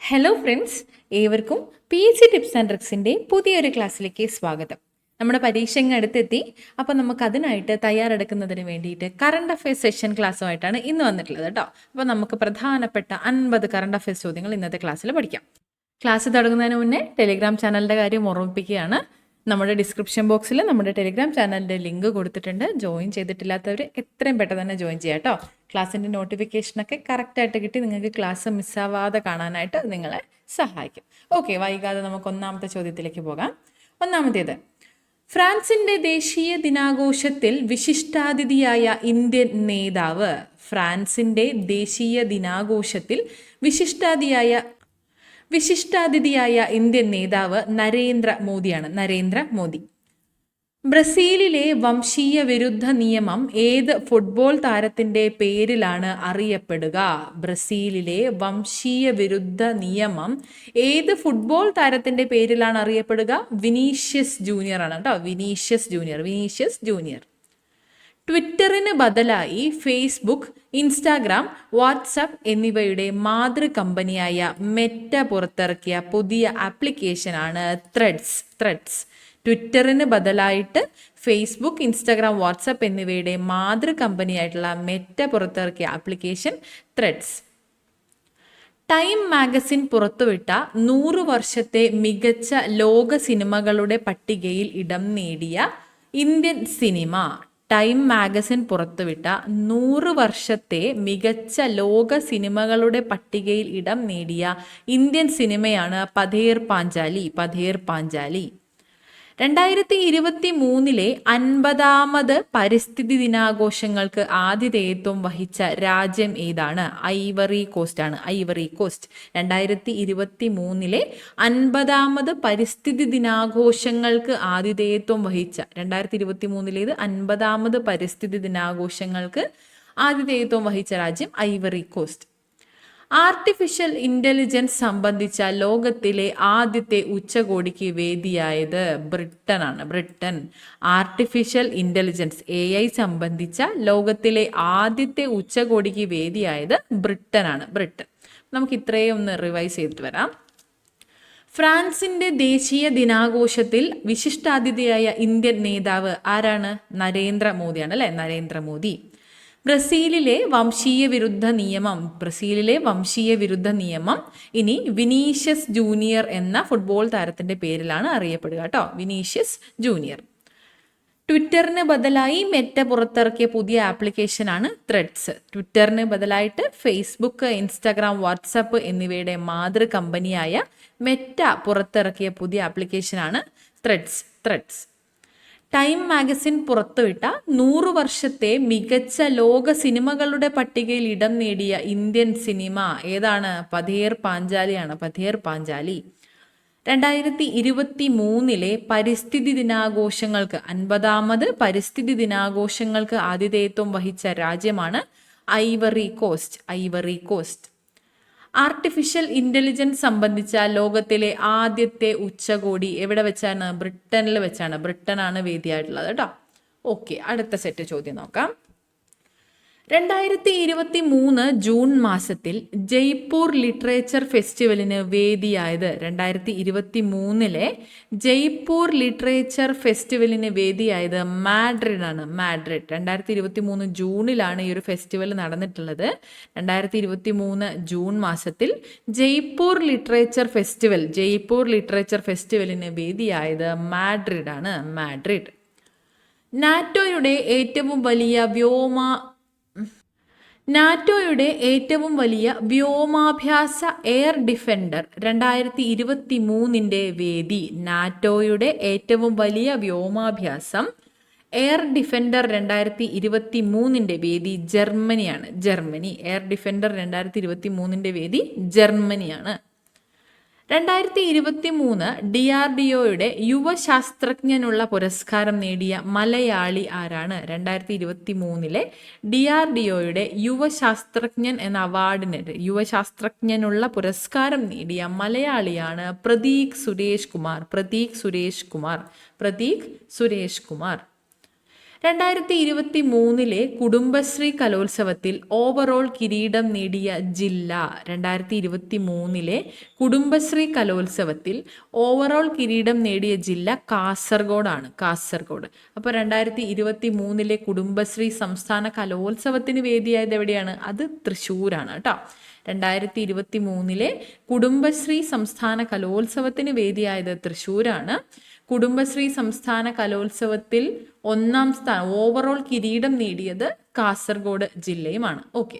Hello friends, ഏവർക്കും PSC tips and ട്രിക്സിൻ്റെ പുതിയൊരു ക്ലാസ്സിലേക്ക് സ്വാഗതം. നമ്മുടെ പരീക്ഷ ഇങ്ങ് അടുത്തെത്തി. അപ്പോൾ നമുക്ക് അതിനായിട്ട് തയ്യാറെടുക്കുന്നതിന് വേണ്ടിയിട്ട് കറണ്ട് അഫയേഴ്സ് സെഷൻ ക്ലാസ്സുമായിട്ടാണ് ഇന്ന് വന്നിട്ടുള്ളത് കേട്ടോ. അപ്പോൾ നമുക്ക് പ്രധാനപ്പെട്ട 50 കറണ്ട് അഫയേഴ്സ് ചോദ്യങ്ങൾ ഇന്നത്തെ ക്ലാസ്സിൽ പഠിക്കാം. ക്ലാസ് തുടങ്ങുന്നതിന് മുന്നേ ടെലിഗ്രാം ചാനലിൻ്റെ കാര്യം ഓർമ്മിപ്പിക്കുകയാണ്. നമ്മുടെ ഡിസ്ക്രിപ്ഷൻ ബോക്സിൽ നമ്മുടെ ടെലിഗ്രാം ചാനലിൻ്റെ ലിങ്ക് കൊടുത്തിട്ടുണ്ട്. ജോയിൻ ചെയ്തിട്ടില്ലാത്തവർ എത്രയും പെട്ടെന്ന് തന്നെ ജോയിൻ ചെയ്യാം കേട്ടോ. ക്ലാസ്സിൻ്റെ നോട്ടിഫിക്കേഷനൊക്കെ കറക്റ്റായിട്ട് കിട്ടി നിങ്ങൾക്ക് ക്ലാസ് മിസ്സാവാതെ കാണാനായിട്ട് നിങ്ങളെ സഹായിക്കും. ഓക്കെ, വൈകാതെ നമുക്ക് ഒന്നാമത്തെ ചോദ്യത്തിലേക്ക് പോകാം. ഒന്നാമത്തേത്, ഫ്രാൻസിൻ്റെ ദേശീയ ദിനാഘോഷത്തിൽ വിശിഷ്ടാതിഥിയായ ഇന്ത്യൻ നേതാവ്. ഫ്രാൻസിൻ്റെ ദേശീയ ദിനാഘോഷത്തിൽ വിശിഷ്ടാതിഥിയായ ഇന്ത്യൻ നേതാവ് നരേന്ദ്രമോദിയാണ്. നരേന്ദ്രമോദി. ബ്രസീലിലെ വംശീയ വിരുദ്ധ നിയമം ഏത് ഫുട്ബോൾ താരത്തിന്റെ പേരിലാണ് അറിയപ്പെടുക? ബ്രസീലിലെ വംശീയ വിരുദ്ധ നിയമം ഏത് ഫുട്ബോൾ താരത്തിന്റെ പേരിലാണ് അറിയപ്പെടുക? വിനീഷ്യസ് ജൂനിയർ ആണ് കേട്ടോ. Vinicius junior. ട്വിറ്ററിന് ബദലായി ഫേസ്ബുക്ക്, ഇൻസ്റ്റാഗ്രാം, വാട്സാപ്പ് എന്നിവയുടെ മാതൃ കമ്പനിയായ മെറ്റ പുറത്തിറക്കിയ പുതിയ ആപ്ലിക്കേഷനാണ് ത്രെഡ്സ്. ട്വിറ്ററിന് ബദലായിട്ട് ഫേസ്ബുക്ക്, ഇൻസ്റ്റാഗ്രാം, വാട്സാപ്പ് എന്നിവയുടെ മാതൃ കമ്പനിയായിട്ടുള്ള മെറ്റ പുറത്തിറക്കിയ ആപ്ലിക്കേഷൻ ത്രെഡ്സ്. ടൈം മാഗസിൻ പുറത്തുവിട്ട 100 വർഷത്തെ മികച്ച ലോക സിനിമകളുടെ പട്ടികയിൽ ഇടം നേടിയ ഇന്ത്യൻ സിനിമ. ടൈം മാഗസിൻ പുറത്തുവിട്ട 100 വർഷത്തെ മികച്ച ലോക സിനിമകളുടെ പട്ടികയിൽ ഇടം നേടിയ ഇന്ത്യൻ സിനിമയാണ് പഥേർ പാഞ്ചാലി. 2023 50ാമത് പരിസ്ഥിതി ദിനാഘോഷങ്ങൾക്ക് ആതിഥേയത്വം വഹിച്ച രാജ്യം ഏതാണ്? Ivory Coast. 2023 50ാമത് പരിസ്ഥിതി ദിനാഘോഷങ്ങൾക്ക് ആതിഥേയത്വം വഹിച്ച 2023 50ാമത് പരിസ്ഥിതി ദിനാഘോഷങ്ങൾക്ക് ആതിഥേയത്വം വഹിച്ച രാജ്യം ഐവറി കോസ്റ്റ്. ആർട്ടിഫിഷ്യൽ ഇന്റലിജൻസ് സംബന്ധിച്ച ലോകത്തിലെ ആദ്യത്തെ ഉച്ചകോടിക്ക് വേദിയായത് ബ്രിട്ടൻ. ആർട്ടിഫിഷ്യൽ ഇന്റലിജൻസ് AI സംബന്ധിച്ച ലോകത്തിലെ ആദ്യത്തെ ഉച്ചകോടിക്ക് വേദിയായത് ബ്രിട്ടൻ. നമുക്ക് ഇത്രയും ഒന്ന് റിവൈസ് ചെയ്തിട്ട് വരാം. ഫ്രാൻസിന്റെ ദേശീയ ദിനാഘോഷത്തിൽ വിശിഷ്ടാതിഥിയായ ഇന്ത്യൻ നേതാവ് ആരാണ്? നരേന്ദ്രമോദിയാണ് അല്ലെ. നരേന്ദ്രമോദി. ബ്രസീലിലെ വംശീയ വിരുദ്ധ നിയമം ഇനി വിനീഷ്യസ് ജൂനിയർ എന്ന ഫുട്ബോൾ താരത്തിന്റെ പേരിലാണ് അറിയപ്പെടുക കേട്ടോ. Vinicius junior. ട്വിറ്ററിന് ബദലായി മെറ്റ പുറത്തിറക്കിയ പുതിയ ആപ്ലിക്കേഷനാണ് ത്രെഡ്സ്. ട്വിറ്ററിന് ബദലായിട്ട് ഫേസ്ബുക്ക്, ഇൻസ്റ്റാഗ്രാം, വാട്സാപ്പ് എന്നിവയുടെ മാതൃ കമ്പനിയായ മെറ്റ പുറത്തിറക്കിയ പുതിയ ആപ്ലിക്കേഷനാണ് ത്രെഡ്സ്. ടൈം മാഗസിൻ പുറത്തുവിട്ട 100 വർഷത്തെ മികച്ച ലോക സിനിമകളുടെ പട്ടികയിൽ ഇടം നേടിയ ഇന്ത്യൻ സിനിമ ഏതാണ്? പഥേർ പാഞ്ചാലി. 2023 പരിസ്ഥിതി ദിനാഘോഷങ്ങൾക്ക് 50ാമത് പരിസ്ഥിതി ദിനാഘോഷങ്ങൾക്ക് ആതിഥേയത്വം വഹിച്ച രാജ്യമാണ് ഐവറി കോസ്റ്റ്. ആർട്ടിഫിഷ്യൽ ഇന്റലിജൻസ് സംബന്ധിച്ച ലോകത്തിലെ ആദ്യത്തെ ഉച്ചകോടി എവിടെ വെച്ചാണ്? ബ്രിട്ടനിൽ വെച്ചാണ്. ബ്രിട്ടനാണ് വേദിയായിട്ടുള്ളത് കേട്ടോ. ഓക്കെ, അടുത്ത സെറ്റ് ചോദ്യം നോക്കാം. 2023 ജൂൺ മാസത്തിൽ ജയ്പൂർ ലിറ്ററേച്ചർ ഫെസ്റ്റിവലിന് വേദിയായത്. 2023 ജയ്പൂർ ലിറ്ററേച്ചർ ഫെസ്റ്റിവലിന് വേദിയായത് മാഡ്രിഡ്. 2023 ജൂണിലാണ് ഈ ഒരു ഫെസ്റ്റിവൽ നടന്നിട്ടുള്ളത്. 2023 ജൂൺ മാസത്തിൽ ജയ്പൂർ ലിറ്ററേച്ചർ ഫെസ്റ്റിവലിന് വേദിയായത് മാഡ്രിഡ്. നാറ്റോയുടെ ഏറ്റവും വലിയ വ്യോമാഭ്യാസ എയർ ഡിഫൻഡർ 2023 വേദി. നാറ്റോയുടെ ഏറ്റവും വലിയ വ്യോമാഭ്യാസം എയർ ഡിഫൻഡർ 2023 വേദി ജർമ്മനിയാണ്. എയർ ഡിഫൻഡർ 2023 വേദി ജർമ്മനിയാണ്. 2023 DRDOയുടെ യുവശാസ്ത്രജ്ഞനുള്ള പുരസ്കാരം നേടിയ മലയാളി ആരാണ്? 2023 DRDOയുടെ യുവശാസ്ത്രജ്ഞൻ എന്ന യുവശാസ്ത്രജ്ഞനുള്ള പുരസ്കാരം നേടിയ മലയാളിയാണ് പ്രതീക് സുരേഷ് കുമാർ. 2023 കുടുംബശ്രീ കലോത്സവത്തിൽ ഓവറോൾ കിരീടം നേടിയ ജില്ല. 2023 കുടുംബശ്രീ കലോത്സവത്തിൽ ഓവറോൾ കിരീടം നേടിയ ജില്ല കാസർഗോഡാണ്. കാസർഗോഡ്. അപ്പോൾ 2023 കുടുംബശ്രീ സംസ്ഥാന കലോത്സവത്തിന് വേദിയായത് എവിടെയാണ്? അത് തൃശ്ശൂരാണ് കേട്ടോ. 2023 കുടുംബശ്രീ സംസ്ഥാന കലോത്സവത്തിന് വേദിയായത് തൃശ്ശൂരാണ്. കുടുംബശ്രീ സംസ്ഥാന കലോത്സവത്തിൽ 1ാം സ്ഥാനം ഓവറോൾ കിരീടം നേടിയത് കാസർഗോഡ് ജില്ലയുമാണ്. ഓക്കെ.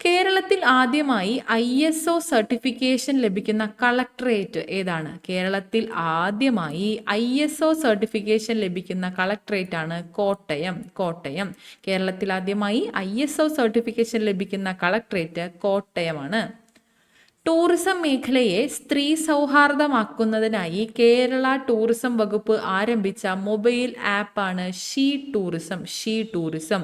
കേരളത്തിൽ ആദ്യമായി ISO സർട്ടിഫിക്കേഷൻ ലഭിക്കുന്ന കളക്ടറേറ്റ് ഏതാണ്? കേരളത്തിൽ ആദ്യമായി ISO സർട്ടിഫിക്കേഷൻ ലഭിക്കുന്ന കളക്ടറേറ്റ് ആണ് കോട്ടയം. കോട്ടയം. കേരളത്തിൽ ആദ്യമായി ISO സർട്ടിഫിക്കേഷൻ ലഭിക്കുന്ന കളക്ടറേറ്റ് കോട്ടയമാണ്. ടൂറിസം മേഖലയെ സ്ത്രീ സൗഹാർദ്ദമാക്കുന്നതിനായി കേരള ടൂറിസം വകുപ്പ് ആരംഭിച്ച മൊബൈൽ ആപ്പാണ് she tourism. She tourism.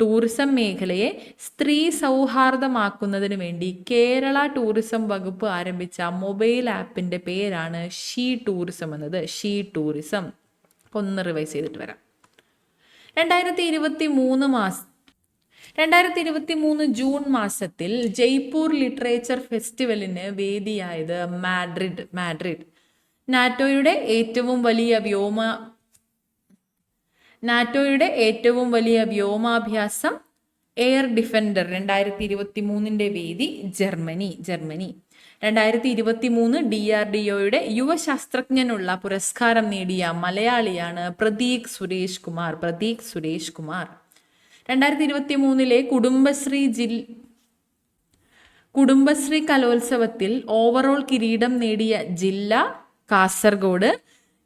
Tourism മേഖലയെ സ്ത്രീ സൗഹാർദ്ദമാക്കുന്നതിന് വേണ്ടി കേരള ടൂറിസം വകുപ്പ് ആരംഭിച്ച മൊബൈൽ ആപ്പിന്റെ പേരാണ് ഷീ ടൂറിസം എന്നത്. She tourism. ഒന്ന് റിവൈസ് ചെയ്തിട്ട് വരാം. 2023 ജൂൺ മാസത്തിൽ ജയ്പൂർ ലിറ്ററേച്ചർ ഫെസ്റ്റിവലിന് വേദിയായത് മാഡ്രിഡ്. മാഡ്രിഡ്. നാറ്റോയുടെ ഏറ്റവും വലിയ വ്യോമാഭ്യാസം എയർ ഡിഫൻഡർ 2023 വേദി ജർമ്മനി. ജർമ്മനി. 2023 DRDOയുടെ യുവശാസ്ത്രജ്ഞനുള്ള പുരസ്കാരം നേടിയ മലയാളിയാണ് പ്രതീക് സുരേഷ് കുമാർ. പ്രതീക് സുരേഷ് കുമാർ. 2023 കുടുംബശ്രീ കലോത്സവത്തിൽ ഓവറോൾ കിരീടം നേടിയ ജില്ല കാസർഗോഡ്.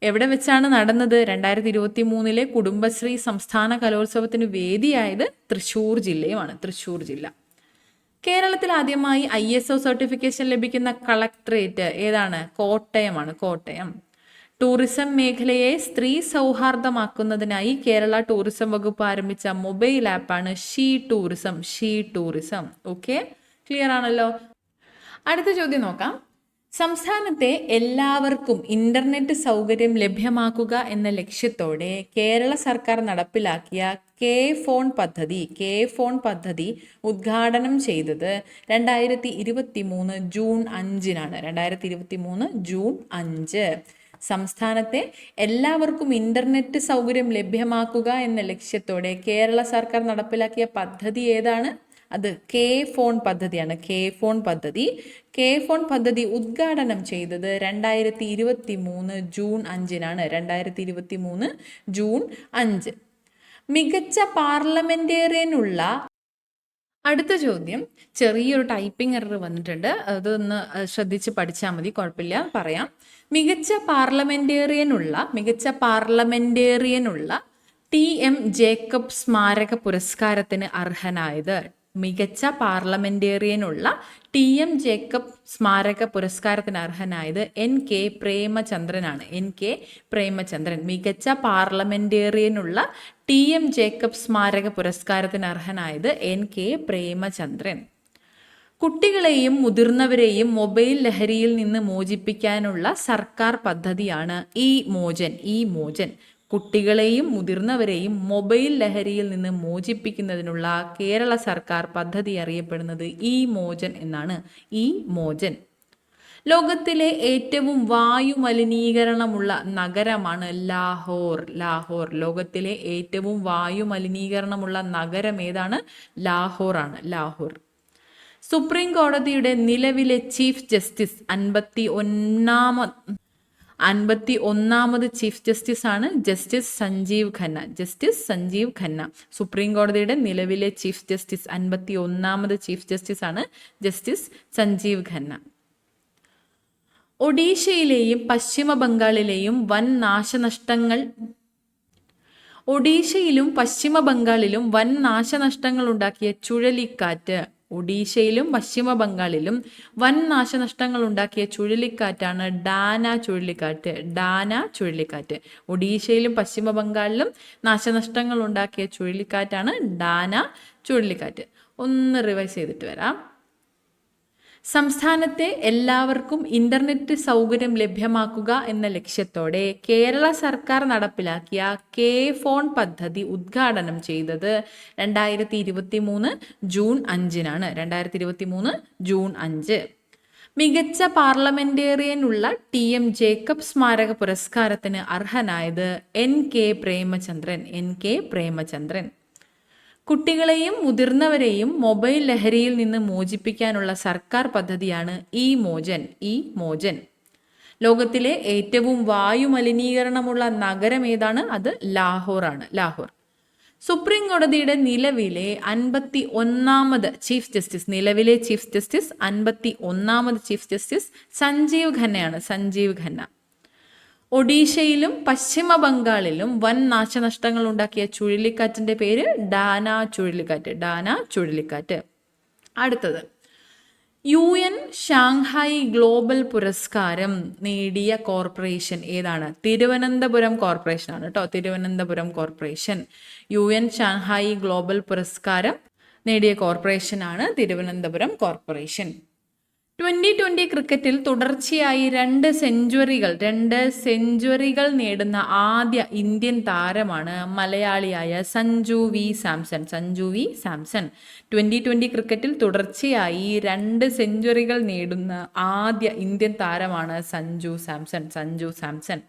എവിടെ വെച്ചാണ് നടന്നത്? 2023 കുടുംബശ്രീ സംസ്ഥാന കലോത്സവത്തിന് വേദിയായത് തൃശ്ശൂർ ജില്ലയുമാണ്. തൃശ്ശൂർ ജില്ല. കേരളത്തിൽ ആദ്യമായി ISO സർട്ടിഫിക്കേഷൻ ലഭിക്കുന്ന കളക്ടറേറ്റ് ഏതാണ്? കോട്ടയമാണ്. കോട്ടയം. ടൂറിസം മേഖലയെ സ്ത്രീ സൗഹാർദ്ദമാക്കുന്നതിനായി കേരള ടൂറിസം വകുപ്പ് ആരംഭിച്ച മൊബൈൽ ആപ്പാണ് she tourism. She tourism. Okay, clear ആണല്ലോ. അടുത്ത ചോദ്യം നോക്കാം. സംസ്ഥാനത്തെ എല്ലാവർക്കും ഇന്റർനെറ്റ് സൗകര്യം ലഭ്യമാക്കുക എന്ന ലക്ഷ്യത്തോടെ കേരള സർക്കാർ നടപ്പിലാക്കിയ കെ ഫോൺ പദ്ധതി ഉദ്ഘാടനം ചെയ്തത് 2023 ജൂൺ 5-നാണ്. 2023 ജൂൺ 5. സംസ്ഥാനത്തെ എല്ലാവർക്കും ഇന്റർനെറ്റ് സൗകര്യം ലഭ്യമാക്കുക എന്ന ലക്ഷ്യത്തോടെ കേരള സർക്കാർ നടപ്പിലാക്കിയ പദ്ധതി ഏതാണ്? അത് കെ ഫോൺ പദ്ധതിയാണ്. കെ ഫോൺ പദ്ധതി. കെ ഫോൺ പദ്ധതി ഉദ്ഘാടനം ചെയ്തത് 2023 ജൂൺ 5-നാണ്. 2023 ജൂൺ 5. മികച്ച പാർലമെന്റേറിയനുള്ള അടുത്ത ചോദ്യം. ചെറിയൊരു ടൈപ്പിംഗ് എറർ വന്നിട്ടുണ്ട്, അതൊന്ന് ശ്രദ്ധിച്ച് പഠിച്ചാൽ മതി, കുഴപ്പമില്ല, പറയാം. മികച്ച പാർലമെന്റേറിയനുള്ള TM ജേക്കബ് സ്മാരക പുരസ്കാരത്തിന് അർഹനായത്. മികച്ച പാർലമെന്റേറിയനുള്ള TM ജേക്കബ് സ്മാരക പുരസ്കാരത്തിന് അർഹനായത് NK പ്രേമചന്ദ്രനാണ്. NK പ്രേമചന്ദ്രൻ. മികച്ച പാർലമെന്റേറിയനുള്ള TM ജേക്കബ് സ്മാരക പുരസ്കാരത്തിന് അർഹനായത് NK പ്രേമചന്ദ്രൻ. കുട്ടികളെയും മുതിർന്നവരെയും മൊബൈൽ ലഹരിയിൽ നിന്ന് മോചിപ്പിക്കാനുള്ള സർക്കാർ പദ്ധതിയാണ് ഇ-മോചൻ. കുട്ടികളെയും മുതിർന്നവരെയും മൊബൈൽ ലഹരിയിൽ നിന്ന് മോചിപ്പിക്കുന്നതിനുള്ള കേരള സർക്കാർ പദ്ധതി അറിയപ്പെടുന്നത് ഇ-മോചൻ എന്നാണ്. ഇ-മോചൻ. ലോകത്തിലെ ഏറ്റവും വായു മലിനീകരണമുള്ള നഗരമാണ് ലാഹോർ. ലാഹോർ. ലോകത്തിലെ ഏറ്റവും വായു മലിനീകരണമുള്ള നഗരം ഏതാണ്? ലാഹോർ ആണ്. ലാഹോർ. സുപ്രീം കോടതിയുടെ നിലവിലെ ചീഫ് ജസ്റ്റിസ് 51ാമത് ചീഫ് ജസ്റ്റിസ് ആണ് justice Sanjiv Khanna. Justice Sanjiv Khanna. Supreme കോടതിയുടെ നിലവിലെ ചീഫ് ജസ്റ്റിസ് 51ാമത് ചീഫ് ജസ്റ്റിസ് ആണ് ജസ്റ്റിസ് സഞ്ജീവ് ഖന്ന. ഒഡീഷയിലെയും പശ്ചിമ ബംഗാളിലെയും വൻ നാശനഷ്ടങ്ങൾ ഉണ്ടാക്കിയ ചുഴലിക്കാറ്റ്. ഒഡീഷയിലും പശ്ചിമ ബംഗാളിലും വൻ നാശനഷ്ടങ്ങൾ ഉണ്ടാക്കിയ ചുഴലിക്കാറ്റാണ് ഡാന ചുഴലിക്കാറ്റ്. ഡാന ചുഴലിക്കാറ്റ്. ഒഡീഷയിലും പശ്ചിമ ബംഗാളിലും നാശനഷ്ടങ്ങൾ ഉണ്ടാക്കിയ ചുഴലിക്കാറ്റാണ് ഡാന ചുഴലിക്കാറ്റ്. ഒന്ന് റിവൈസ് ചെയ്തിട്ട് വരാം. സംസ്ഥാനത്തെ എല്ലാവർക്കും ഇന്റർനെറ്റ് സൗകര്യം ലഭ്യമാക്കുക എന്ന ലക്ഷ്യത്തോടെ കേരള സർക്കാർ നടപ്പിലാക്കിയ കെ ഫോൺ പദ്ധതി ഉദ്ഘാടനം ചെയ്തത് 2023 ജൂൺ 5-നാണ്. 2023 ജൂൺ 5. മികച്ച പാർലമെന്റേറിയനുള്ള TM ജേക്കബ് സ്മാരക പുരസ്കാരത്തിന് അർഹനായത് NK പ്രേമചന്ദ്രൻ. കുട്ടികളെയും മുതിർന്നവരെയും മൊബൈൽ ലഹരിയിൽ നിന്ന് മോചിപ്പിക്കാനുള്ള സർക്കാർ പദ്ധതിയാണ് ഇ-മോചൻ. ലോകത്തിലെ ഏറ്റവും വായുമലിനീകരണമുള്ള നഗരം ഏതാണ്? അത് ലാഹോർ. സുപ്രീം കോടതിയുടെ നിലവിലെ 51ാമത് ചീഫ് ജസ്റ്റിസ് 51ാമത് ചീഫ് ജസ്റ്റിസ് സഞ്ജീവ് ഖന്ന. ഒഡീഷയിലും പശ്ചിമ ബംഗാളിലും വൻ നാശനഷ്ടങ്ങൾ ഉണ്ടാക്കിയ ചുഴലിക്കാറ്റിന്റെ പേര് ഡാന ചുഴലിക്കാറ്റ്. അടുത്തത് UN ഷാങ്ഹായ് ഗ്ലോബൽ പുരസ്കാരം നേടിയ കോർപ്പറേഷൻ ഏതാണ്? തിരുവനന്തപുരം കോർപ്പറേഷൻ ആണ് കേട്ടോ. Thiruvananthapuram corporation. UN Shanghai global പുരസ്കാരം നേടിയ കോർപ്പറേഷനാണ് തിരുവനന്തപുരം കോർപ്പറേഷൻ. 2020 ക്രിക്കറ്റിൽ തുടർച്ചയായി 2 സെഞ്ചുറികൾ നേടുന്ന ആദ്യ ഇന്ത്യൻ താരമാണ് മലയാളിയായ സഞ്ജു വി സാംസൺ. 2020 ക്രിക്കറ്റിൽ തുടർച്ചയായി 2 സെഞ്ചുറികൾ നേടുന്ന ആദ്യ ഇന്ത്യൻ താരമാണ് സഞ്ജു സാംസൺ.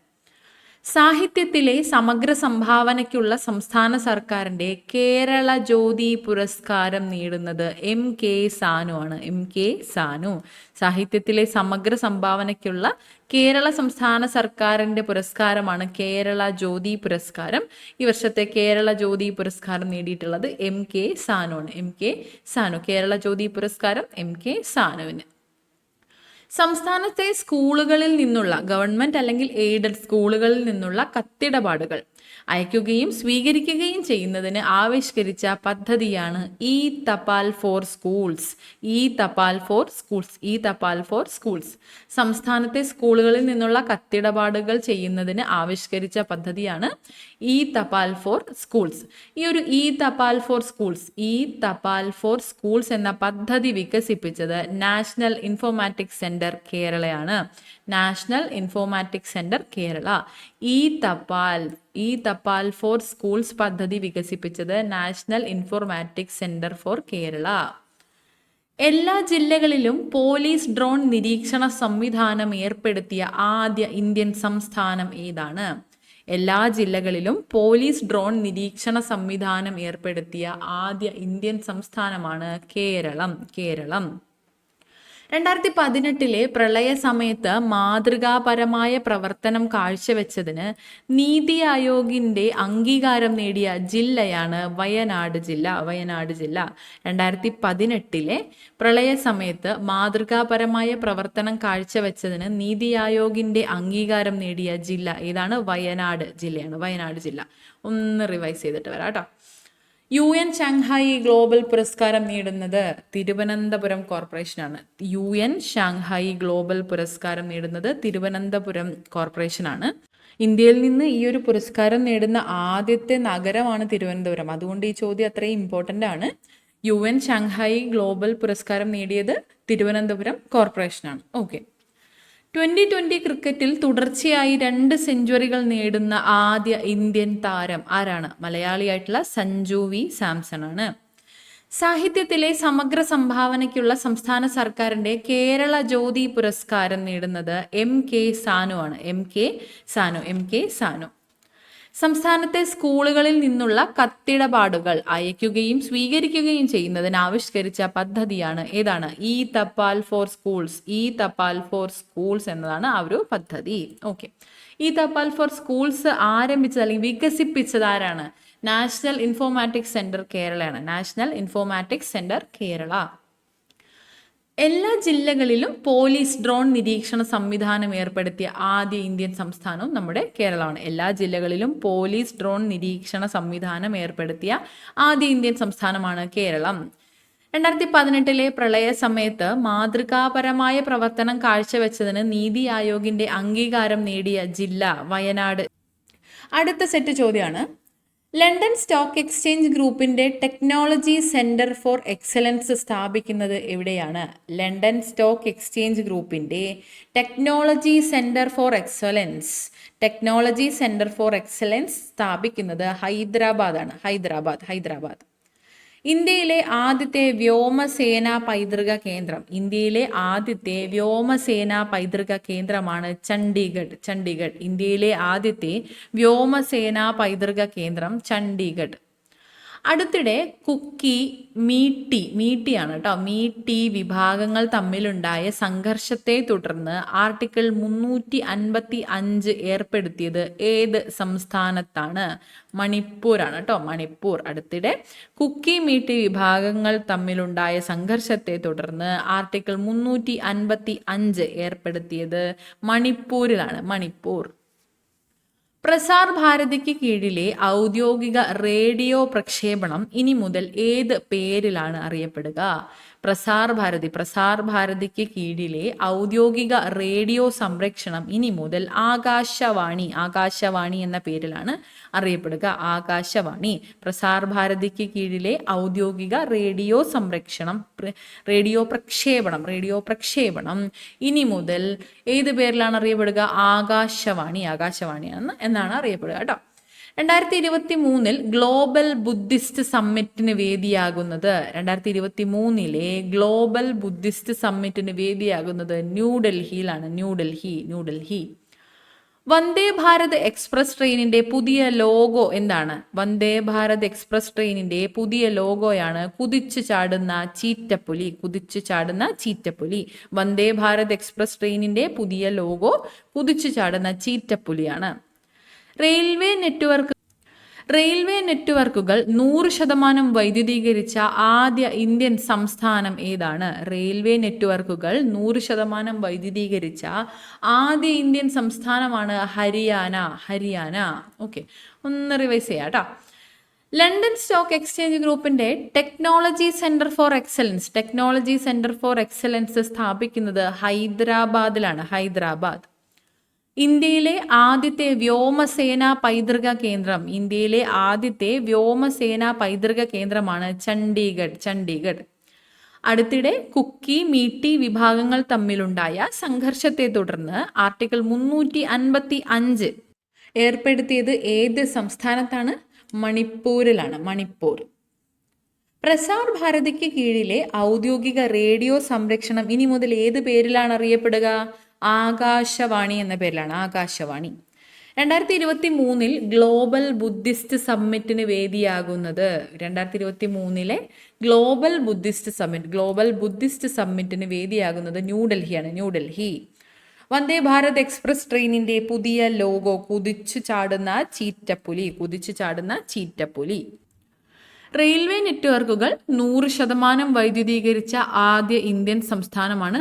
സാഹിത്യത്തിലെ സമഗ്ര സംഭാവനയ്ക്കുള്ള സംസ്ഥാന സർക്കാരിൻ്റെ കേരള ജ്യോതി പുരസ്കാരം നേടുന്നത് MK സാനു ആണ്. സാഹിത്യത്തിലെ സമഗ്ര സംഭാവനയ്ക്കുള്ള കേരള സംസ്ഥാന സർക്കാരിൻ്റെ പുരസ്കാരമാണ് കേരള ജ്യോതി പുരസ്കാരം. ഈ വർഷത്തെ കേരള ജ്യോതി പുരസ്കാരം നേടിയിട്ടുള്ളത് MK സാനു ആണ്. കേരള ജ്യോതി പുരസ്കാരം MK സാനുവിന്. സംസ്ഥാനത്തെ സ്കൂളുകളിൽ നിന്നുള്ള ഗവൺമെന്റ് അല്ലെങ്കിൽ എയ്ഡഡ് സ്കൂളുകളിൽ നിന്നുള്ള കത്തിടപാടുകൾ അയക്കുകയും സ്വീകരിക്കുകയും ചെയ്യുന്നതിന് ആവിഷ്കരിച്ച പദ്ധതിയാണ് ഇ തപാൽ ഫോർ സ്കൂൾസ്. സംസ്ഥാനത്തെ സ്കൂളുകളിൽ നിന്നുള്ള കത്തിടപാടുകൾ ചെയ്യുന്നതിന് ആവിഷ്കരിച്ച പദ്ധതിയാണ് ഇ തപാൽ ഫോർ സ്കൂൾസ്. ഈ ഒരു ഇ തപാൽ ഫോർ സ്കൂൾസ് എന്ന പദ്ധതി വികസിപ്പിച്ചത് നാഷണൽ ഇൻഫോർമാറ്റിക്സ് സെന്റർ കേരളയാണ്. ഇ തപാൽ ഫോർ സ്കൂൾസ് പദ്ധതി വികസിപ്പിച്ചത് national informatics centre for Kerala. എല്ലാ ജില്ലകളിലും പോലീസ് ഡ്രോൺ നിരീക്ഷണ സംവിധാനം ഏർപ്പെടുത്തിയ ആദ്യ ഇന്ത്യൻ സംസ്ഥാനം ഏതാണ്? എല്ലാ ജില്ലകളിലും പോലീസ് ഡ്രോൺ നിരീക്ഷണ സംവിധാനം ഏർപ്പെടുത്തിയ ആദ്യ ഇന്ത്യൻ സംസ്ഥാനമാണ് കേരളം. 2018 പ്രളയ സമയത്ത് മാതൃകാപരമായ പ്രവർത്തനം കാഴ്ചവെച്ചതിന് നീതി ആയോഗിന്റെ അംഗീകാരം നേടിയ ജില്ലയാണ് വയനാട് ജില്ല. 2018 പ്രളയ സമയത്ത് മാതൃകാപരമായ പ്രവർത്തനം കാഴ്ചവെച്ചതിന് നീതി ആയോഗിന്റെ അംഗീകാരം നേടിയ ജില്ല ഏതാണ്? വയനാട് ജില്ല. ഒന്ന് റിവൈസ് ചെയ്തിട്ട് വരാം കേട്ടോ. UN ഷാങ്ഹായ് ഗ്ലോബൽ പുരസ്കാരം നേടുന്നത് തിരുവനന്തപുരം കോർപ്പറേഷനാണ്. UN ഷാങ്ഹായ് ഗ്ലോബൽ പുരസ്കാരം നേടുന്നത് തിരുവനന്തപുരം കോർപ്പറേഷനാണ്. ഇന്ത്യയിൽ നിന്ന് ഈ ഒരു പുരസ്കാരം നേടുന്ന ആദ്യത്തെ നഗരമാണ് തിരുവനന്തപുരം. അതുകൊണ്ട് ഈ ചോദ്യം അത്രയും ഇമ്പോർട്ടൻ്റ് ആണ്. UN ഷാങ്ഹായ് ഗ്ലോബൽ പുരസ്കാരം നേടിയത് തിരുവനന്തപുരം കോർപ്പറേഷനാണ്. ഓക്കെ. 2020 ക്രിക്കറ്റിൽ തുടർച്ചയായി 2 സെഞ്ചുറികൾ നേടുന്ന ആദ്യ ഇന്ത്യൻ താരം ആരാണ്? മലയാളിയായിട്ടുള്ള സഞ്ജു വി സാംസൺ ആണ്. സാഹിത്യത്തിലെ സമഗ്ര സംഭാവനയ്ക്കുള്ള സംസ്ഥാന സർക്കാരിന്റെ കേരള ജ്യോതി പുരസ്കാരം നേടുന്നത് MK സാനു ആണ്. MK സാനു. സംസ്ഥാനത്തെ സ്കൂളുകളിൽ നിന്നുള്ള കത്തിടപാടുകൾ അയക്കുകയും സ്വീകരിക്കുകയും ചെയ്യുന്നതിന് ആവിഷ്കരിച്ച പദ്ധതിയാണ് ഏതാണ്? ഇ തപാൽ ഫോർ സ്കൂൾസ് എന്നതാണ് ആ ഒരു പദ്ധതി. ഓക്കെ. ഇ തപാൽ ഫോർ സ്കൂൾസ് ആരംഭിച്ചത് അല്ലെങ്കിൽ വികസിപ്പിച്ചത് ആരാണ്? National informatics centre Kerala. എല്ലാ ജില്ലകളിലും പോലീസ് ഡ്രോൺ നിരീക്ഷണ സംവിധാനം ഏർപ്പെടുത്തിയ ആദ്യ ഇന്ത്യൻ സംസ്ഥാനവും നമ്മുടെ കേരളമാണ്. എല്ലാ ജില്ലകളിലും പോലീസ് ഡ്രോൺ നിരീക്ഷണ സംവിധാനം ഏർപ്പെടുത്തിയ ആദ്യ ഇന്ത്യൻ സംസ്ഥാനമാണ് കേരളം. 2018 പ്രളയ സമയത്ത് മാതൃകാപരമായ പ്രവർത്തനം കാഴ്ചവെച്ചതിന് നീതി ആയോഗിന്റെ അംഗീകാരം നേടിയ ജില്ല വയനാട്. അടുത്ത സെറ്റ് ചോദ്യമാണ്, ലണ്ടൻ സ്റ്റോക്ക് എക്സ്ചേഞ്ച് ഗ്രൂപ്പിന്റെ ടെക്നോളജി സെന്റർ ഫോർ എക്സലൻസ് സ്ഥാപിക്കുന്നത് എവിടെയാണ്? ലണ്ടൻ സ്റ്റോക്ക് എക്സ്ചേഞ്ച് ഗ്രൂപ്പിന്റെ ടെക്നോളജി സെന്റർ ഫോർ എക്സലൻസ് സ്ഥാപിക്കുന്നത് ഹൈദരാബാദാണ്. ഹൈദരാബാദ്. ഇന്ത്യയിലെ ആദ്യത്തെ വ്യോമസേനാ പൈതൃക കേന്ദ്രമാണ് ചണ്ഡീഗഡ്. ഇന്ത്യയിലെ ആദ്യത്തെ വ്യോമസേനാ പൈതൃക കേന്ദ്രം ചണ്ഡീഗഡ്. അടുത്തിടെ കുക്കി, മീട്ടി വിഭാഗങ്ങൾ തമ്മിലുണ്ടായ സംഘർഷത്തെ തുടർന്ന് ആർട്ടിക്കിൾ 355 ഏർപ്പെടുത്തിയത് ഏത് സംസ്ഥാനത്താണ്? മണിപ്പൂരാണ് മണിപ്പൂർ. അടുത്തിടെ കുക്കി, മീട്ടി വിഭാഗങ്ങൾ തമ്മിലുണ്ടായ സംഘർഷത്തെ തുടർന്ന് ആർട്ടിക്കിൾ 355 ഏർപ്പെടുത്തിയത് മണിപ്പൂരിലാണ്. മണിപ്പൂർ. പ്രസാർ ഭാരതിക്ക് കീഴിലെ ഔദ്യോഗിക റേഡിയോ പ്രക്ഷേപണം ഇനി മുതൽ ഏത് പേരിലാണ് അറിയപ്പെടുക? പ്രസാർ ഭാരതിക്ക് കീഴിലെ ഔദ്യോഗിക റേഡിയോ സംരക്ഷണം ഇനി മുതൽ ആകാശവാണി എന്ന പേരിലാണ് അറിയപ്പെടുക. ആകാശവാണി. പ്രസാർ ഭാരതിക്ക് കീഴിലെ ഔദ്യോഗിക റേഡിയോ പ്രക്ഷേപണം ഇനി മുതൽ ഏത് പേരിലാണ് അറിയപ്പെടുക? ആകാശവാണി എന്നാണ് അറിയപ്പെടുക കേട്ടോ. 2023 ഗ്ലോബൽ ബുദ്ധിസ്റ്റ് സമ്മിറ്റിന് വേദിയാകുന്നത് ന്യൂഡൽഹി. വന്ദേ ഭാരത് എക്സ്പ്രസ് ട്രെയിനിന്റെ പുതിയ ലോഗോ എന്താണ്? വന്ദേ ഭാരത് എക്സ്പ്രസ് ട്രെയിനിന്റെ പുതിയ ലോഗോയാണ് കുതിച്ചു ചാടുന്ന ചീറ്റപ്പുലി. വന്ദേ ഭാരത് എക്സ്പ്രസ് ട്രെയിനിന്റെ പുതിയ ലോഗോ കുതിച്ചു ചാടുന്ന ചീറ്റപ്പുലിയാണ്. റെയിൽവേ നെറ്റ്വർക്കുകൾ 100% വൈദ്യുതീകരിച്ച ആദ്യ ഇന്ത്യൻ സംസ്ഥാനം ഏതാണ്? റെയിൽവേ നെറ്റ്വർക്കുകൾ 100% വൈദ്യുതീകരിച്ച ആദ്യ ഇന്ത്യൻ സംസ്ഥാനമാണ് ഹരിയാന. ഓക്കെ, ഒന്ന് റിവൈസ് ചെയ്യാം കേട്ടോ. ലണ്ടൻ സ്റ്റോക്ക് എക്സ്ചേഞ്ച് ഗ്രൂപ്പിന്റെ ടെക്നോളജി സെന്റർ ഫോർ എക്സലൻസ് സ്ഥാപിക്കുന്നത് ഹൈദരാബാദിലാണ്. ഇന്ത്യയിലെ ആദ്യത്തെ വ്യോമസേനാ പൈതൃക കേന്ദ്രമാണ് ചണ്ഡീഗഡ്. അടുത്തിടെ കുക്കി, മീട്ടി വിഭാഗങ്ങൾ തമ്മിലുണ്ടായ സംഘർഷത്തെ തുടർന്ന് ആർട്ടിക്കിൾ 355 ഏർപ്പെടുത്തിയത് ഏത് സംസ്ഥാനത്താണ്? മണിപ്പൂരിലാണ്. മണിപ്പൂർ. പ്രസാർ ഭാരതിക്ക് കീഴിലെ ഔദ്യോഗിക റേഡിയോ സംരക്ഷണം ഇനി മുതൽ ഏത് പേരിലാണ് അറിയപ്പെടുക? ആകാശവാണി എന്ന പേരിലാണ്. ആകാശവാണി. 2023 ഗ്ലോബൽ ബുദ്ധിസ്റ്റ് സമ്മിറ്റിന് വേദിയാകുന്നത് ന്യൂഡൽഹി. വന്ദേ ഭാരത് എക്സ്പ്രസ് ട്രെയിനിന്റെ പുതിയ ലോഗോ കുതിച്ചു ചാടുന്ന ചീറ്റപ്പുലി. റെയിൽവേ നെറ്റ്വർക്കുകൾ 100% വൈദ്യുതീകരിച്ച ആദ്യ ഇന്ത്യൻ സംസ്ഥാനമാണ്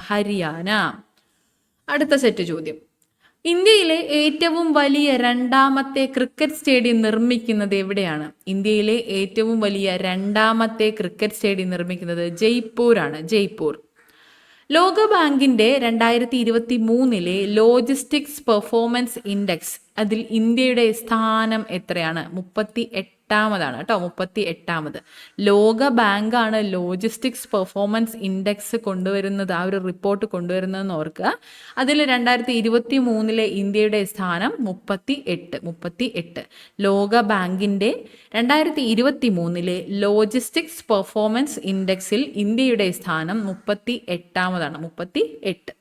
ഹരിയാന. അടുത്ത സെറ്റ് ചോദ്യം. ഇന്ത്യയിലെ ഏറ്റവും വലിയ രണ്ടാമത്തെ ക്രിക്കറ്റ് സ്റ്റേഡിയം നിർമ്മിക്കുന്നത് എവിടെയാണ്? ജയ്പൂർ. ലോകബാങ്കിന്റെ 2023 ലോജിസ്റ്റിക്സ് പെർഫോമൻസ് ഇൻഡെക്സ് അതിൽ ഇന്ത്യയുടെ സ്ഥാനം എത്രയാണ്? 38ാമതാണ് കേട്ടോ. 38ാമത്. ലോകബാങ്കാണ് ലോജിസ്റ്റിക്സ് പെർഫോമൻസ് ഇൻഡെക്സ് കൊണ്ടുവരുന്നത്, ആ ഒരു റിപ്പോർട്ട് കൊണ്ടുവരുന്നതെന്ന് ഓർക്കുക. അതിൽ 2023 ഇന്ത്യയുടെ സ്ഥാനം 38. ലോകബാങ്കിന്റെ 2023 ലോജിസ്റ്റിക്സ് പെർഫോമൻസ് ഇൻഡെക്സിൽ ഇന്ത്യയുടെ സ്ഥാനം 38ാമതാണ്. 38.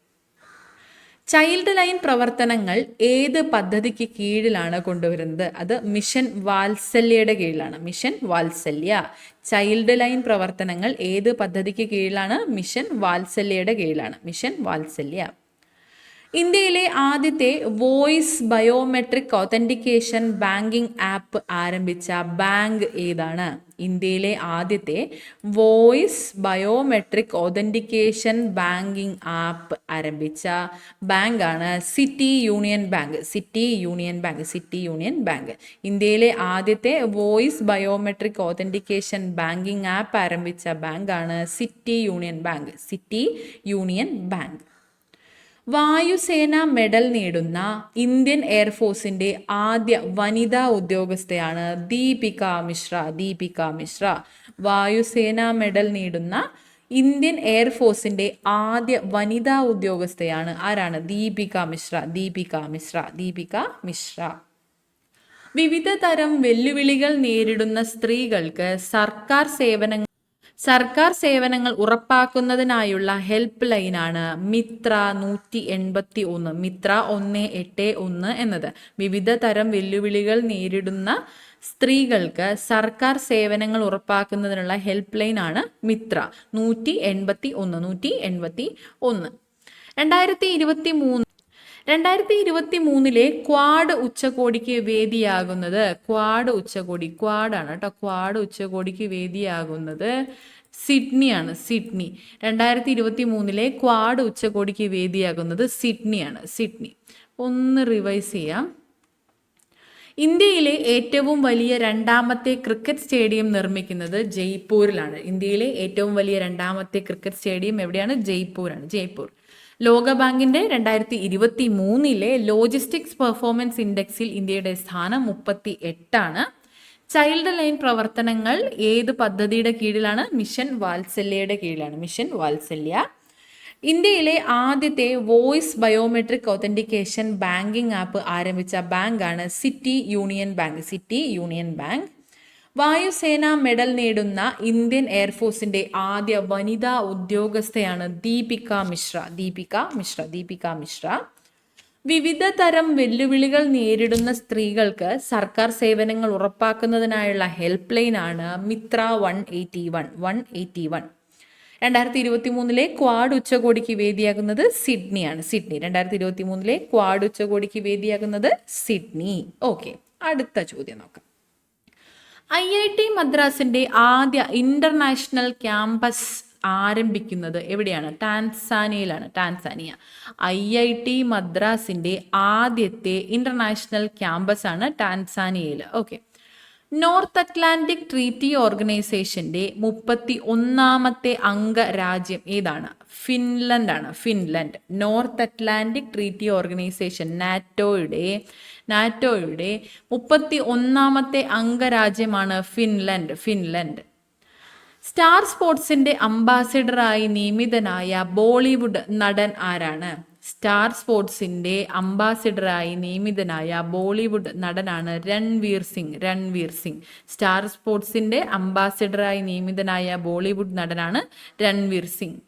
ചൈൽഡ് ലൈൻ പ്രവർത്തനങ്ങൾ ഏത് പദ്ധതിക്ക് കീഴിലാണ് കൊണ്ടുവരുന്നത്? അത് മിഷൻ വാത്സല്യയുടെ കീഴിലാണ്. ചൈൽഡ് ലൈൻ പ്രവർത്തനങ്ങൾ ഏത് പദ്ധതിക്ക് കീഴിലാണ്? മിഷൻ വാത്സല്യയുടെ കീഴിലാണ്. ഇന്ത്യയിലെ ആദ്യത്തെ voice biometric authentication banking app ആരംഭിച്ച ബാങ്ക് ഏതാണ്? ഇന്ത്യയിലെ ആദ്യത്തെ voice biometric authentication banking app ആരംഭിച്ച ബാങ്കാണ് സിറ്റി യൂണിയൻ ബാങ്ക്. ഇന്ത്യയിലെ ആദ്യത്തെ voice biometric authentication banking app ആരംഭിച്ച ബാങ്കാണ് City Union Bank. Vayusena medal നേടുന്ന ഇന്ത്യൻ എയർഫോഴ്സിന്റെ ആദ്യ വനിതാ ഉദ്യോഗസ്ഥയാണ് ദീപിക മിശ്ര. ദീപിക മിശ്ര. വായുസേന മെഡൽ നേടുന്ന ഇന്ത്യൻ എയർഫോഴ്സിന്റെ ആദ്യ വനിതാ ഉദ്യോഗസ്ഥയാണ് ആരാണ്? ദീപിക മിശ്ര. ദീപിക മിശ്ര. ദീപിക മിശ്ര. വിവിധ തരം വെല്ലുവിളികൾ നേരിടുന്ന സ്ത്രീകൾക്ക് സർക്കാർ സേവനങ്ങൾ ഉറപ്പാക്കുന്നതിനായുള്ള ഹെൽപ്പ് ലൈനാണ് മിത്ര 181. മിത്ര 181 എന്നത്. വിവിധ തരം വെല്ലുവിളികൾ നേരിടുന്ന സ്ത്രീകൾക്ക് സർക്കാർ സേവനങ്ങൾ ഉറപ്പാക്കുന്നതിനുള്ള ഹെൽപ്പ് ലൈൻ ആണ് മിത്ര 181. 2023 ക്വാഡ് ഉച്ചകോടിക്ക് വേദിയാകുന്നത്, ക്വാഡ് ഉച്ചകോടിക്ക് വേദിയാകുന്നത് സിഡ്നിയാണ്. സിഡ്നി. 2023 ക്വാഡ് ഉച്ചകോടിക്ക് വേദിയാകുന്നത് സിഡ്നിയാണ്. സിഡ്നി. ഒന്ന് റിവൈസ് ചെയ്യാം. ഇന്ത്യയിലെ ഏറ്റവും വലിയ രണ്ടാമത്തെ ക്രിക്കറ്റ് സ്റ്റേഡിയം നിർമ്മിക്കുന്നത് ജയ്പൂരിലാണ്. ഇന്ത്യയിലെ ഏറ്റവും വലിയ രണ്ടാമത്തെ ക്രിക്കറ്റ് സ്റ്റേഡിയം എവിടെയാണ്? ജയ്പൂരാണ്. ജയ്പൂർ. ലോകബാങ്കിന്റെ 2023 ലോജിസ്റ്റിക്സ് പെർഫോമൻസ് ഇൻഡെക്സിൽ ഇന്ത്യയുടെ സ്ഥാനം 38. ചൈൽഡ് ലൈൻ പ്രവർത്തനങ്ങൾ ഏത് പദ്ധതിയുടെ കീഴിലാണ്? മിഷൻ വാത്സല്യയുടെ കീഴിലാണ്. മിഷൻ വാത്സല്യ. ഇന്ത്യയിലെ ആദ്യത്തെ voice biometric authentication banking app ആരംഭിച്ച ബാങ്കാണ് City Union Bank. City Union Bank. Vayusena medal നേടുന്ന ഇന്ത്യൻ എയർഫോഴ്സിന്റെ ആദ്യ വനിതാ ഉദ്യോഗസ്ഥയാണ് ദീപിക മിശ്ര. ദീപിക മിശ്ര. ദീപിക മിശ്ര. വിവിധ തരം വെല്ലുവിളികൾ നേരിടുന്ന സ്ത്രീകൾക്ക് സർക്കാർ സേവനങ്ങൾ ഉറപ്പാക്കുന്നതിനായുള്ള ഹെൽപ്പ് ലൈൻ ആണ് മിത്ര 181. 181. 2023 ക്വാഡ് ഉച്ചകോടിക്ക് വേദിയാകുന്നത് സിഡ്നിയാണ്. സിഡ്നി. 2023 ക്വാഡ് ഉച്ചകോടിക്ക് വേദിയാകുന്നത് സിഡ്നി. ഓക്കെ, അടുത്ത ചോദ്യം നോക്കാം. IIT മദ്രാസിന്റെ ആദ്യ ഇന്റർനാഷണൽ ക്യാമ്പസ് ആരംഭിക്കുന്നത് എവിടെയാണ്? ടാൻസാനിയയിലാണ്. ടാൻസാനിയ. IIT മദ്രാസിന്റെ ആദ്യത്തെ ഇന്റർനാഷണൽ ക്യാമ്പസ് ആണ് ടാൻസാനിയയിൽ. ഓക്കെ. നോർത്ത് അറ്റ്ലാന്റിക് ട്രീറ്റി ഓർഗനൈസേഷന്റെ 31ാമത്തെ അംഗരാജ്യം ഏതാണ്? ഫിൻലൻഡ് ആണ്. Finland. North Atlantic treaty organization നാറ്റോയുടെ 31ാമത്തെ അംഗരാജ്യമാണ് ഫിൻലൻഡ്. ഫിൻലൻഡ്. സ്റ്റാർ സ്പോർട്സിന്റെ അംബാസിഡറായി നിയമിതനായ ബോളിവുഡ് നടൻ ആരാണ്? സ്റ്റാർ സ്പോർട്സിന്റെ അംബാസിഡറായി നിയമിതനായ ബോളിവുഡ് നടനാണ് രൺവീർ സിംഗ്. രൺവീർ സിംഗ്. സ്റ്റാർ സ്പോർട്സിന്റെ അംബാസിഡറായി നിയമിതനായ ബോളിവുഡ് നടനാണ് Ranveer Singh.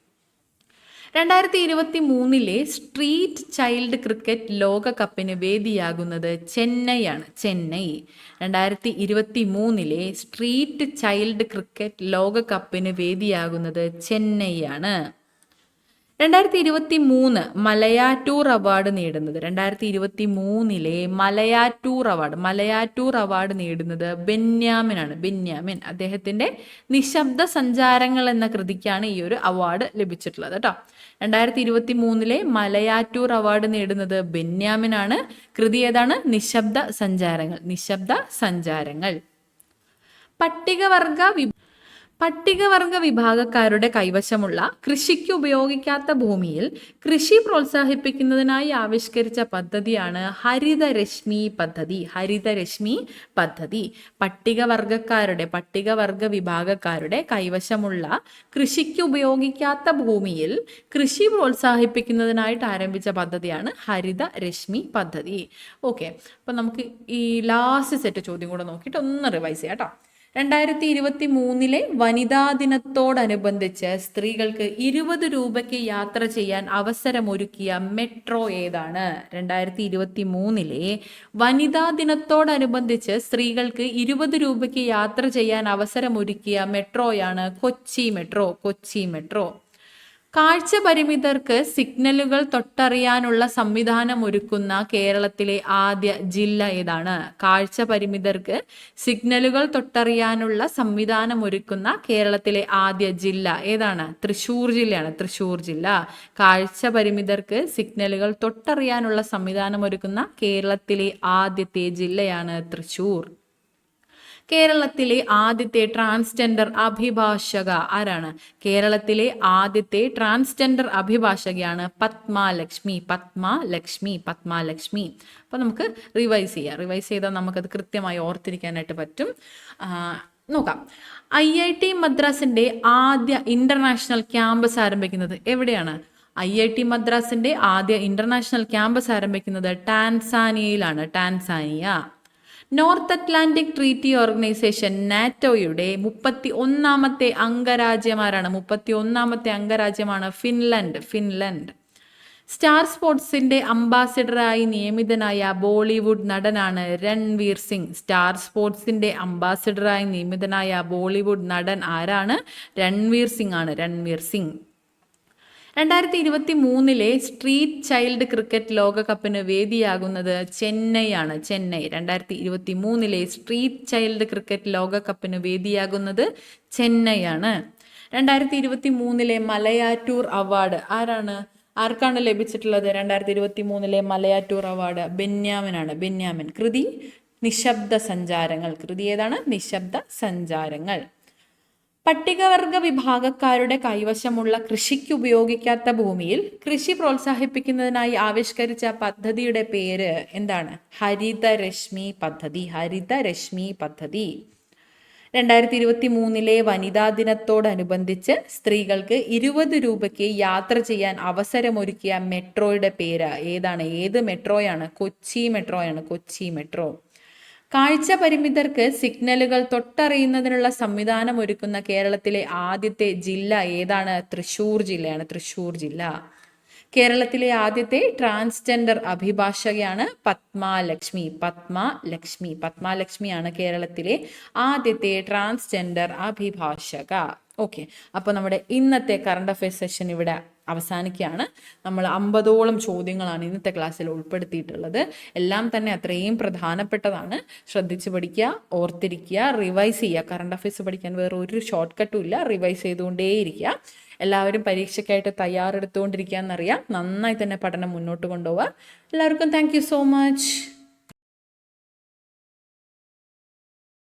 2023 street child cricket ലോകകപ്പിന് വേദിയാകുന്നത് ചെന്നൈയാണ്. ചെന്നൈ. 2023 സ്ട്രീറ്റ് ചൈൽഡ് ക്രിക്കറ്റ് ലോകകപ്പിന് വേദിയാകുന്നത് ചെന്നൈയാണ്. 2023 മലയാറ്റൂർ അവാർഡ് നേടുന്നത് 2023 മലയാറ്റൂർ അവാർഡ് നേടുന്നത് ബെന്യാമിനാണ്. ബെന്യാമിൻ. അദ്ദേഹത്തിന്റെ നിശബ്ദ സഞ്ചാരങ്ങൾ എന്ന കൃതിക്കാണ് ഈ ഒരു അവാർഡ് ലഭിച്ചിട്ടുള്ളത് കേട്ടോ. 2023 മലയാറ്റൂർ അവാർഡ് നേടുന്നത് ബെന്യാമിനാണ്. കൃതി ഏതാണ്? നിശബ്ദ സഞ്ചാരങ്ങൾ. നിശബ്ദ സഞ്ചാരങ്ങൾ. പട്ടികവർഗ വിഭാഗക്കാരുടെ കൈവശമുള്ള കൃഷിക്ക് ഉപയോഗിക്കാത്ത ഭൂമിയിൽ കൃഷി പ്രോത്സാഹിപ്പിക്കുന്നതിനായി ആവിഷ്കരിച്ച പദ്ധതിയാണ് ഹരിതരശ്മി പദ്ധതി. ഹരിതരശ്മി പദ്ധതി. പട്ടികവർഗ വിഭാഗക്കാരുടെ കൈവശമുള്ള കൃഷിക്ക് ഉപയോഗിക്കാത്ത ഭൂമിയിൽ കൃഷി പ്രോത്സാഹിപ്പിക്കുന്നതിനായിട്ട് ആരംഭിച്ച പദ്ധതിയാണ് ഹരിതരശ്മി പദ്ധതി. ഓക്കെ, അപ്പം നമുക്ക് ഈ ലാസ്റ്റ് സെറ്റ് ചോദ്യം കൂടെ നോക്കിയിട്ട് ഒന്ന് റിവൈസ് ചെയ്യാം കേട്ടോ. 2023 വനിതാ ദിനത്തോടനുബന്ധിച്ച് സ്ത്രീകൾക്ക് 20 രൂപയ്ക്ക് യാത്ര ചെയ്യാൻ അവസരമൊരുക്കിയ മെട്രോ ഏതാണ്? 2023 വനിതാ ദിനത്തോടനുബന്ധിച്ച് സ്ത്രീകൾക്ക് 20 രൂപയ്ക്ക് യാത്ര ചെയ്യാൻ അവസരമൊരുക്കിയ മെട്രോയാണ് കൊച്ചി മെട്രോ. കൊച്ചി മെട്രോ. കാഴ്ച പരിമിതർക്ക് സിഗ്നലുകൾ തൊട്ടറിയാനുള്ള സംവിധാനം ഒരുക്കുന്ന കേരളത്തിലെ ആദ്യ ജില്ല ഏതാണ്? കാഴ്ച പരിമിതർക്ക് സിഗ്നലുകൾ തൊട്ടറിയാനുള്ള സംവിധാനം ഒരുക്കുന്ന കേരളത്തിലെ ആദ്യ ജില്ല ഏതാണ്? തൃശ്ശൂർ ജില്ലയാണ്. തൃശ്ശൂർ ജില്ല. കാഴ്ച പരിമിതർക്ക് സിഗ്നലുകൾ തൊട്ടറിയാനുള്ള സംവിധാനം ഒരുക്കുന്ന കേരളത്തിലെ ആദ്യത്തെ ജില്ലയാണ് തൃശ്ശൂർ. കേരളത്തിലെ ആദ്യത്തെ ട്രാൻസ്ജെൻഡർ അഭിഭാഷക ആരാണ്? കേരളത്തിലെ ആദ്യത്തെ ട്രാൻസ്ജെൻഡർ അഭിഭാഷകയാണ് പത്മാലക്ഷ്മി. പത്മാലക്ഷ്മി. അപ്പോൾ നമുക്ക് റിവൈസ് ചെയ്താൽ നമുക്കത് കൃത്യമായി ഓർത്തിരിക്കാനായിട്ട് പറ്റും. നോക്കാം. IIT മദ്രാസിന്റെ ആദ്യ ഇന്റർനാഷണൽ ക്യാമ്പസ് ആരംഭിക്കുന്നത് എവിടെയാണ്? IIT മദ്രാസിന്റെ ആദ്യ ഇന്റർനാഷണൽ ക്യാമ്പസ് ആരംഭിക്കുന്നത് ടാൻസാനിയയിലാണ്. Tanzania. North Atlantic treaty organization നാറ്റോയുടെ 31ാമത്തെ അംഗരാജ്യമാരാണ്? 31ാമത്തെ അംഗരാജ്യമാണ് ഫിൻലൻഡ്. സ്റ്റാർ സ്പോർട്സിന്റെ അംബാസിഡറായി നിയമിതനായ ബോളിവുഡ് നടനാണ് രൺവീർ സിംഗ്. സ്റ്റാർ സ്പോർട്സിന്റെ അംബാസിഡറായി നിയമിതനായ ബോളിവുഡ് നടൻ ആരാണ്? രൺവീർ സിംഗ് ആണ്. Ranveer Singh. 2023 street child cricket ലോകകപ്പിന് വേദിയാകുന്നത് ചെന്നൈയാണ്. 2023 സ്ട്രീറ്റ് ചൈൽഡ് ക്രിക്കറ്റ് ലോകകപ്പിന് വേദിയാകുന്നത് ചെന്നൈയാണ്. 2023 മലയാറ്റൂർ അവാർഡ് ആർക്കാണ് ലഭിച്ചിട്ടുള്ളത്? 2023 മലയാറ്റൂർ അവാർഡ് ബെന്യാമിൻ. കൃതി നിശബ്ദ സഞ്ചാരങ്ങൾ. കൃതി ഏതാണ്? നിശബ്ദ സഞ്ചാരങ്ങൾ. പട്ടികവർഗ വിഭാഗക്കാരുടെ കൈവശമുള്ള കൃഷിക്ക് ഉപയോഗിക്കാത്ത ഭൂമിയിൽ കൃഷി പ്രോത്സാഹിപ്പിക്കുന്നതിനായി ആവിഷ്കരിച്ച പദ്ധതിയുടെ പേര് എന്താണ്? ഹരിതരശ്മി പദ്ധതി. 2023 വനിതാ ദിനത്തോടനുബന്ധിച്ച് സ്ത്രീകൾക്ക് 20 രൂപയ്ക്ക് യാത്ര ചെയ്യാൻ അവസരമൊരുക്കിയ മെട്രോയുടെ പേര് ഏതാണ്? ഏത് മെട്രോയാണ്? കൊച്ചി മെട്രോ. കാഴ്ച പരിമിതർക്ക് സിഗ്നലുകൾ തൊട്ടറിയുന്നതിനുള്ള സംവിധാനം ഒരുക്കുന്ന കേരളത്തിലെ ആദ്യത്തെ ജില്ല ഏതാണ്? തൃശ്ശൂർ ജില്ല. കേരളത്തിലെ ആദ്യത്തെ ട്രാൻസ്ജെൻഡർ അഭിഭാഷകയാണ് പത്മാലക്ഷ്മി. പത്മാലക്ഷ്മിയാണ് കേരളത്തിലെ ആദ്യത്തെ ട്രാൻസ്ജെൻഡർ അഭിഭാഷക. ഓക്കെ, അപ്പോൾ നമ്മുടെ ഇന്നത്തെ കറണ്ട് അഫയേഴ്സ് സെഷൻ ഇവിടെ അവസാനിക്കുകയാണ്. നമ്മൾ 50ഓളം ചോദ്യങ്ങളാണ് ഇന്നത്തെ ക്ലാസ്സിൽ ഉൾപ്പെടുത്തിയിട്ടുള്ളത്. എല്ലാം തന്നെ അത്രയും പ്രധാനപ്പെട്ടതാണ്. ശ്രദ്ധിച്ച് പഠിക്കുക, ഓർത്തിരിക്കുക, റിവൈസ് ചെയ്യുക. കറണ്ട് അഫയേഴ്സ് പഠിക്കാൻ വേറെ ഒരു ഷോർട്ട് കട്ടും ഇല്ല. റിവൈസ് ചെയ്തുകൊണ്ടേയിരിക്കുക. എല്ലാവരും പരീക്ഷയ്ക്കായിട്ട് തയ്യാറെടുത്തുകൊണ്ടിരിക്കുക എന്നറിയാം. നന്നായി തന്നെ പഠനം മുന്നോട്ട് കൊണ്ടുപോവുക. എല്ലാവർക്കും താങ്ക് യു സോ മച്ച്.